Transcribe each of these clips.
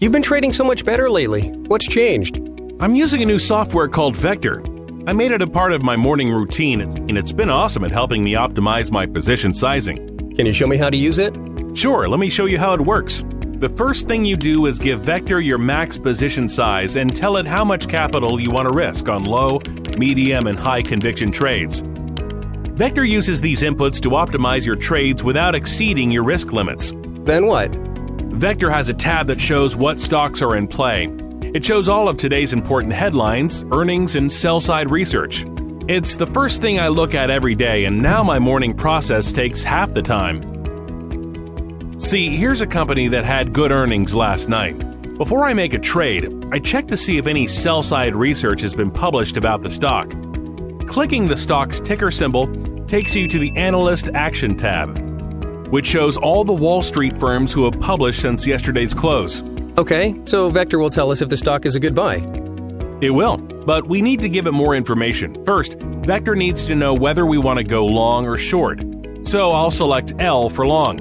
You've been trading so much better lately. What's changed? I'm using a new software called Vector. I made it a part of my morning routine, and it's been awesome at helping me optimize my position sizing. Can you show me how to use it? Sure, let me show you how it works. The first thing you do is give Vector your max position size and tell it how much capital you want to risk on low, medium, and high conviction trades. Vector uses these inputs to optimize your trades without exceeding your risk limits. Then what? Vector has a tab that shows what stocks are in play. It shows all of today's important headlines, earnings, and sell-side research. It's the first thing I look at every day, and now my morning process takes half the time. See, here's a company that had good earnings last night. Before I make a trade, I check to see if any sell-side research has been published about the stock. Clicking the stock's ticker symbol takes you to the Analyst Action tab, which shows all the Wall Street firms who have published since yesterday's close. Okay, so Vector will tell us if the stock is a good buy. It will, but we need to give it more information. First, Vector needs to know whether we want to go long or short. So I'll select L for long.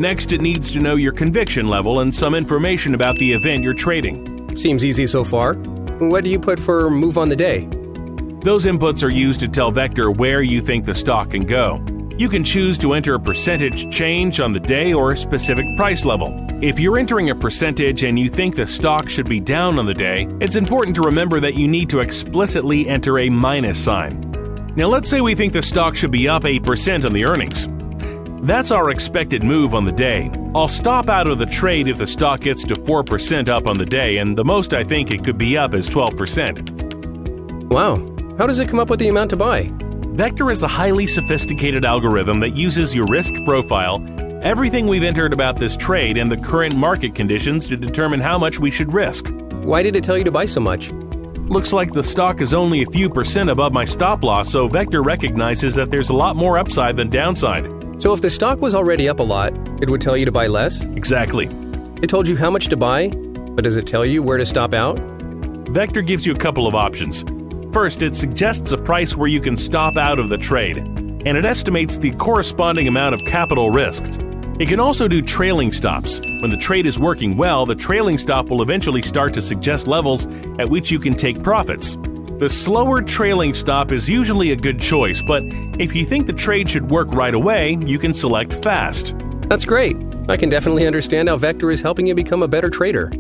Next, it needs to know your conviction level and some information about the event you're trading. Seems easy so far. What do you put for move on the day? Those inputs are used to tell Vector where you think the stock can go. You can choose to enter a percentage change on the day or a specific price level. If you're entering a percentage and you think the stock should be down on the day, it's important to remember that you need to explicitly enter a minus sign. Now let's say we think the stock should be up 8% on the earnings. That's our expected move on the day. I'll stop out of the trade if the stock gets to 4% up on the day, and the most I think it could be up is 12%. Wow, how does it come up with the amount to buy? Vector is a highly sophisticated algorithm that uses your risk profile, everything we've entered about this trade, and the current market conditions to determine how much we should risk. Why did it tell you to buy so much? Looks like the stock is only a few percent above my stop loss, so Vector recognizes that there's a lot more upside than downside. So if the stock was already up a lot, it would tell you to buy less? Exactly. It told you how much to buy, but does it tell you where to stop out? Vector gives you a couple of options. First, it suggests a price where you can stop out of the trade, and it estimates the corresponding amount of capital risked. It can also do trailing stops. When the trade is working well, the trailing stop will eventually start to suggest levels at which you can take profits. The slower trailing stop is usually a good choice, but if you think the trade should work right away, you can select fast. That's great. I can definitely understand how Vector is helping you become a better trader.